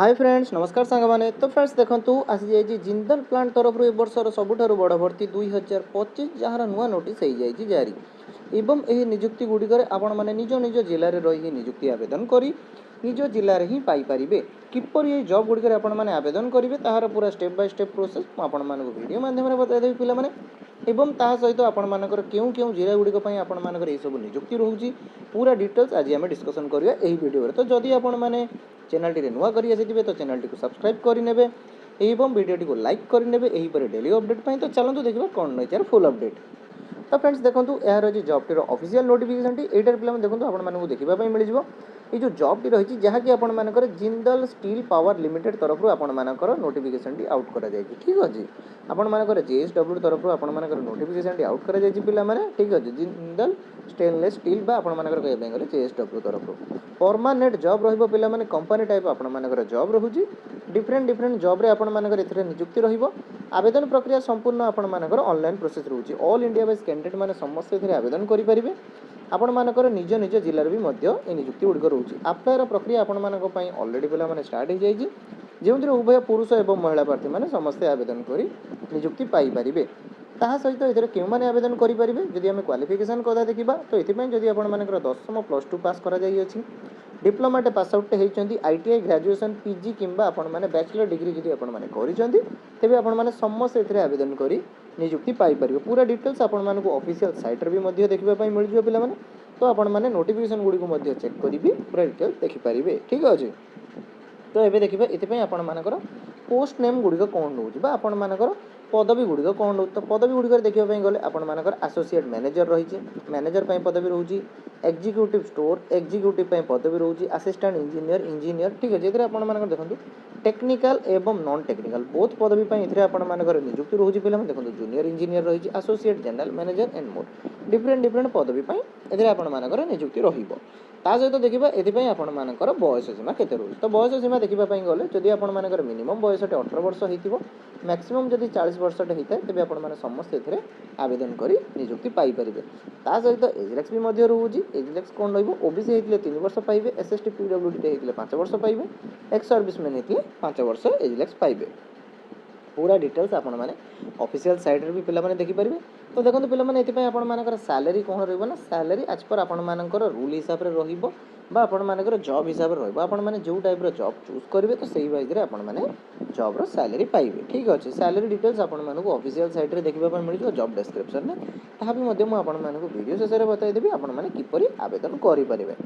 Hi friends नमस्कार सांग माने तो फ्रेंड्स देखंतु आसी जाई जिंदल प्लांट तरफ ए वर्षर सबुठारु बड़ भर्ती 2025 जार नुआ नोटिस हो जाई जारी एवं एही नियुक्ति गुड़िकर आपण माने निज निज जिले में रही नियुक्ति आवेदन करी निज जिले में ही पाई परिबे किपर ये जॉब गुड़िकर आपण माने आवेदन करेंगे ताहार पूरा स्टेप बाय स्टेप प्रोसेस आपण मानक वीडियो माध्यम बताइदेवी पिला माने एवं ता सहित आपण मानकर केउ केउ जिला गुड़िक आपण मानकर ए सब नियुक्ति रहउची पूरा डिटेल्स आज आम डिस्कसन करिया एही वीडियो रे। तो जदि आपण माने चैनल टी नुआ करी आसीथिबे तो चैनल टी को सब्सक्राइब करिनेबे एवं वीडियो टी को लाइक करिनेबे एही पर डेली अपडेट पई। तो चलंतु देखिबा कोन नै यार फुल अपडेट। तो फ्रेंड्स देखंतु यार जे जॉब टी रो ऑफिशियल नोटिफिकेशन टी एटर पिला में देखंतु आपण मानकु देखिबा पई मिल जिवो ये जो जॉब टी रही जहाँ कि आपण मानकर जिंदल स्टील पावर लिमिटेड तरफ आपण मानकर नोटिफिकेशन टी आउट करा जाय ठीक अछि आपण मानकर जेएसडब्ल्यू तरफ आपण मानकर नोटिफिकेशन टी आउट करा जाय पिला माने ठीक अछि जिंदल स्टेनलेस स्टील बा आपण मानकर कहे बेंगले जेएसडब्ल्यू तरफ परमानेंट जॉब रहिबो पिला माने कंपनी टाइप आपण मानकर जॉब रहुची डिफरेंट डिफरेंट जॉब रे आपण मानकर एथरे नियुक्ति रहिबो आवेदन प्रक्रिया संपूर्ण आपण मानकर ऑनलाइन प्रोसेस रहउची ऑल इंडिया बेस कैंडिडेट माने समस्त एथरे आवेदन करि परिबे आपण मानकर निज निज जिल्ला रे भी मध्य ए नियुक्ति गुड़िक रोचे आप्लायर प्रक्रिया आपण मानक पई ऑलरेडी पिला माने स्टार्ट हो जाइए जो उभय पुरुष एवं महिला प्रार्थी माने समस्त आवेदन करी नियुक्ति पाई परिबे ताहा सहित एथरे केउ माने आवेदन करि परिबे जदि हम क्वालिफिकेशन कथा देखिबा तो एथि पई जदि आपण मानकर 10th प्लस 2 पास करा जाई अछि डिप्लोमा टे पास आउट हेचंती आईटीआई ग्रेजुएशन पीजी किंबा आपण माने बैचलर डिग्री जदि आपण माने करिसंती तेबे आपण माने समस्त एथरे आवेदन करी नियुक्ति पाई परिबे पूरा डिटेल्स आपण मानकु ऑफिशियल साइट रे भी मध्य देखिबा पई मिल जियो पिला माने तो आपण माने नोटिफिकेशन गुडी को मध्य चेक करी भी पूरा डिटेल्स देखि परिबे ठीक अछि। तो एबे देखिबा एथि पई आपण मानकर पोस्ट नेम गुडी कोन होउची बा आपण मानकर पदवी गुडी कोन हो तो पदवी गुडी देखिबा पई गले आपण मानकर एसोसिएट मैनेजर रहिची मैनेजर पई पदवी रहउची एग्जीक्यूटिव स्टोर एग्जीक्यूटिव पई पदवी रहउची असिस्टेंट इंजीनियर इंजीनियर ठीक अछि एथरे आपण मानकर देखंतु टेक्निकल एवं नॉन टेक्निकल बोथ पदवी पई एथरे आपण मानकर नियुक्ति रहउची पिला देखंतु जूनियर इंजीनियर रहिची associate general manager and more different different पदवी पई एथरे आपण मानकर नियुक्ति रहिबो ता सहित देखिबा एथि पई आपण मानकर बयस सीमा केते रहउची तो बयस सीमा देखिबा पई गले जदि आपण मानकर मिनिमम बयस 18 वर्ष हेतिबो मैक्सिमम जदि 40 वर्ष हेतै तबे आपण माने समस्त एथरे आवेदन करी नियुक्ति पाई परिबे ता सहित एजलेक्स भी मध्य रहउची एजलेक्स कोन रहइबो ओबीसी हेतिले 3 वर्ष पाइबे एसएसटी पीडब्ल्यूडी हेतिले 5 वर्ष पाइबे एक्स सर्विसमैन हेतिले 5 वर्ष एजलेक्स पाइबे पूरा डिटेल्स आपण माने ऑफिशियल साइट रे भी पिला माने देखि परिबे। तो देखंतु पिला माने एति पय आपण मानकर सैलरी कोन रहइबो ना सैलरी आज पर आपण मानकर रूल हिसाब रे रहिबो बा आपण मानकर जॉब हिसाब रे रहिबो आपण माने जो टाइप रो जॉब चूज करिवे तो सेही वाइज रे आपण माने जॉब रो सैलरी पाइबे ठीक अछि सैलरी डिटेल्स आपण मानकु ऑफिशियल साइट रे देखिबा पय मिलिजो जॉब डिस्क्रिप्शन में ताहा भी मध्य म आपण मानकु वीडियो शेष रे बताइ देबी आपण माने किपरि आवेदन करि परिबे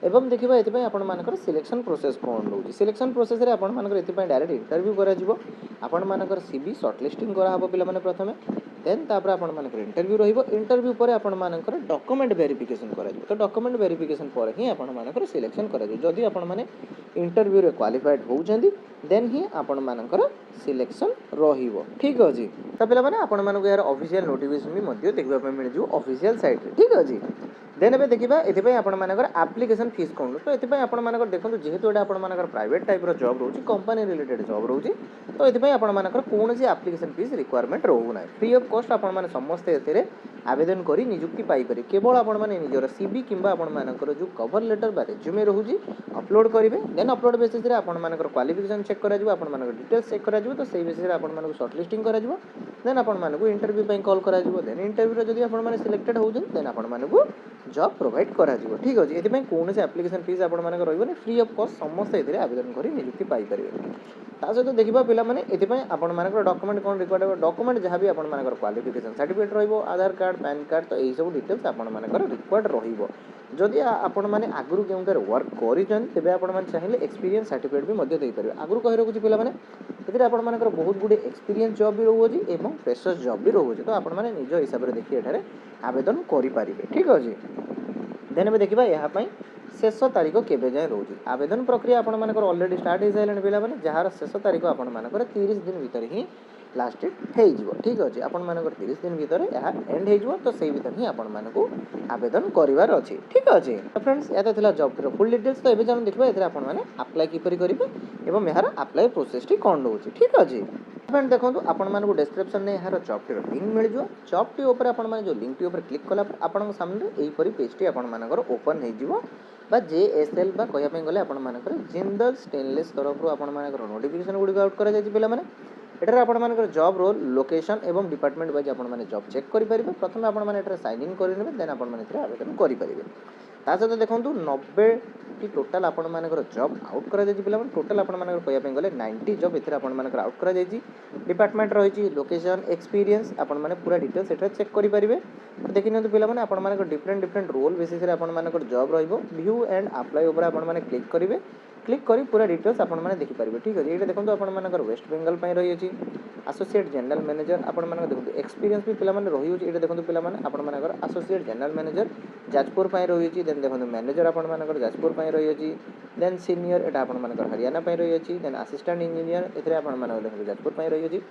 एवं देखिबा एति पय आपण मानकर सिलेक्शन प्रोसेस कोन रहउची सिलेक्शन प्रोसेस रे आपण मानकर एति पय डायरेक्ट इंटरव्यू करा जिवो आपण मानकर सीवी शॉर्टलिस्टिंग करा हबो पिला माने प्रथमे देन तापर आपण मानकर इंटरव्यू रहिबो इंटरव्यू परे आपण मानकर डॉक्यूमेंट वेरिफिकेशन करा जिवो तो डॉक्यूमेंट वेरिफिकेशन परे ही आपण मानकर सिलेक्शन करा जिवो जदि आपण माने इंटरव्यू रे क्वालिफाइड होउचंदी देन ही आपण मानकर सिलेक्शन रहिबो ठीक अछि त पिला माने आपण मानकर यार ऑफिशियल नोटिफिकेशन भी मध्य देखबा पय मिल जिवो ऑफिशियल साइट रे ठीक अछि देन एबे देखिबा एथि पय आपण मानकर एप्लीकेशन फीस कोन तो एथि पय आपण मानकर देखंतु जेहेतु एटा आपण मानकर प्राइवेट टाइप रो जॉब रहउची कंपनी रिलेटेड जॉब रहउची तो एथि पय आपण मानकर कोनसी एप्लीकेशन फीस रिक्वायरमेंट रहउ ना फ्री ऑफ कॉस्ट आपण माने समस्त एथरे आवेदन करी नियुक्ति पाई पारे केवल आपण माने निजर सीवी किंबा आपण मानकर जो कवर लेटर बा रिज्यूमे रहउची अपलोड करिवे देन अपलोड बेसिस रे आपण मानकर क्वालिफिकेशन चेक करा जिवो आपण मानकर डिटेल्स चेक करा जिवो तो सेही बेसिस रे आपण मानकर शॉर्टलिस्टिंग करा जिवो देन आपण मानकर इंटरव्यू पय कॉल करा जिवो देन इंटरव्यू रे जदि आपण माने सिलेक्टेड होउजन देन आपण मानकर जॉब प्रोवाइड करा जिवो ठीक अछि एथि पय कोनसे एप्लीकेशन फीस आपण मानकर रहिबो फ्री ऑफ कॉस्ट समस्त एथरे आवेदन करी नियुक्ति पाई परिवे ता सहित देखिबा पिला माने एथि पय आपण मानकर डॉक्यूमेंट कोन रिक्वायर्ड डॉक्यूमेंट जहां भी आपण मानकर क्वालिफिकेशन सर्टिफिकेट रहिबो आधार कार्ड पैन कार्ड तो एही सब डिटेल्स आपण मानकर रिक्वायर्ड रहिबो जदि आपण माने आगुरु केउंटर वर्क करिजन तेबे आपण माने चाहिले एक्सपीरियंस सर्टिफिकेट भी मध्य देई परिबे आगुरु कहि रखुची पिला माने एथिरे आपण मानकर बहुत गुडी एक्सपीरियंस जॉब भी रहउची एवं फ्रेशर्स जॉब भी रहउची तो आपण माने निज हिसाब रे देखि एठारे आवेदन करि परिबे ठीक अछि देन एबे देखिबा यहा पई शेष तारीख केबे जाय रहउची आवेदन प्रक्रिया आपण मानकर ऑलरेडी स्टार्ट हे जायलन पिला माने जहार शेष तारीख आपण मानकर 30 दिन भीतर ही लास्ट डेट हे जिवो ठीक अछि आपण मानकर 30 दिन भीतर यहा एंड हे जिवो तो सेही भीतर ही आपण मानकु आवेदन करिवार अछि ठीक अछि तो फ्रेंड्स एता थिला जॉब रो फुल डिटेल्स तो एबे जान देखबा एतरे आपण माने अप्लाई किपरि करिवे एवं यहार अप्लाई प्रोसेस टी कोन रहउची ठीक अछि फ्रेंड देखंतु आपण मानकु डिस्क्रिप्शन ने यहार जॉब टी लिंक मिल जिवो जॉब टी ऊपर आपण माने जो लिंक टी ऊपर क्लिक कला आपण सामने एही परि पेज टी आपण मानकर ओपन हे जिवो बा JSL बा कहया पे गले आपण मानकर जिंदल स्टेनलेस तरफ आपण मानकर नोटिफिकेशन गुडी आउट करा जाय पिला माने एठार आपण मानकर जॉब रोल लोकेशन एवं डिपार्टमेंट वाइज आपण माने जॉब चेक करि परिबे प्रथम आपण माने एठार साइन इन करि नेबे देन आपण माने एठार आवेदन करि परिबे ता सहित देखंतु 90 टी टोटल आपण मानकर जॉब आउट करा जाय पिला माने टोटल आपण मानकर कहया पे गले 90 जॉब एथरे आपण मानकर आउट करा जाय डिपार्टमेंट रही लोकेशन एक्सपीरियंस आपण माने पूरा डिटेल्स एठार चेक करि परिबे देखि नतु पिला माने आपण मानकर डिफरेंट डिफरेंट रोल बेसिस रे आपण मानकर जॉब रहिबो व्यू एंड अप्लाई ऊपर आपण माने क्लिक करिवे क्लिक करी पूरा डिटेल्स आपण माने देखि परिबे ठीक अछि एटा देखंतु आपण मानकर वेस्ट बंगाल पय रही अछि एसोसिएट जनरल मैनेजर आपण मानकर देखंतु एक्सपीरियंस भी पिला माने रही अछि एटा देखंतु पिला माने आपण मानकर एसोसिएट जनरल मैनेजर जाजपुर पय रही अछि देन देखंतु मैनेजर आपण मानकर जाजपुर पय रही अछि देन सीनियर एटा आपण मानकर हरियाणा पय रही अछि देन असिस्टेंट इंजीनियर एथरे आपण मानकर देखंतु जाजपुर पय रही अछि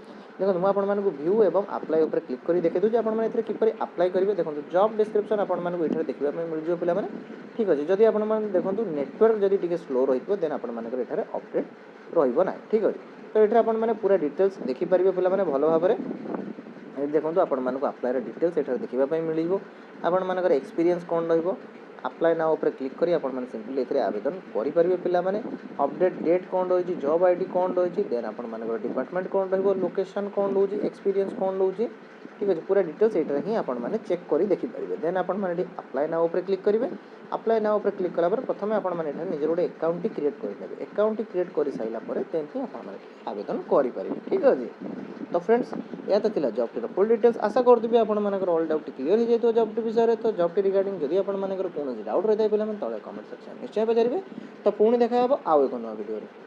देखंतु मु आपण मानकु व्यू एवं अप्लाई ऊपर क्लिक करी देखै दउ जे आपण माने एथरे किपरि अप्लाई करिवे देखंतु जॉब डिस्क्रिप्शन आपण मानकु एथरे देखिबा पय मिल जियो पिला माने ठीक अछि जदि आपण माने देखंतु नेटवर्क जदि टिके स्लो रहितो देन आपण मानकर एथरे अपडेट रहिबो ना ठीक अछि तो एथरे आपण माने पूरा डिटेल्स देखि परिबे पिला माने भलो भाबरे देखंतु आपण मानकु अप्लाई रे डिटेल्स एथरे देखिबा पय मिलिबो आपण मानकर एक्सपीरियंस कोन रहिबो अप्लाई नाउ ऊपर क्लिक करी आपण माने सिंपली एथरे आवेदन करि परिबे पिला माने अपडेट डेट कोन रहिछि जॉब आईडी कोन रहिछि देन आपण मानकर डिपार्टमेंट कोन रहिबो लोकेशन कोन रहउछि एक्सपीरियंस कोन रहउछि ठीक अछि पूरा डिटेल्स एथरे ही आपण माने चेक करी देखि परिबे देन आपण माने अप्लाई नाउ ऊपर क्लिक करिवे अप्लाई नाउ ऊपर क्लिक कला पर प्रथमे आपण माने एठा निजर गोटे अकाउंट क्रिएट करि नेबे अकाउंट क्रिएट करि साइला पर देन ही आपण माने आवेदन करि परिबे ठीक अछि तो फ्रेंड्स या तो थिला जॉब टी फुल डिटेल्स आशा करदिबे आपण मानकर ऑल डाउट क्लियर हो जायतो जॉब टी विषय रे तो जॉब टी रिगार्डिंग जदि आपण मानकर कोनो डाउट रहै पिला मन तळे कमेंट सेक्शन निश्चय पचारिबे तो पुणी देखा हबो आउ एक नवा वीडियो रे।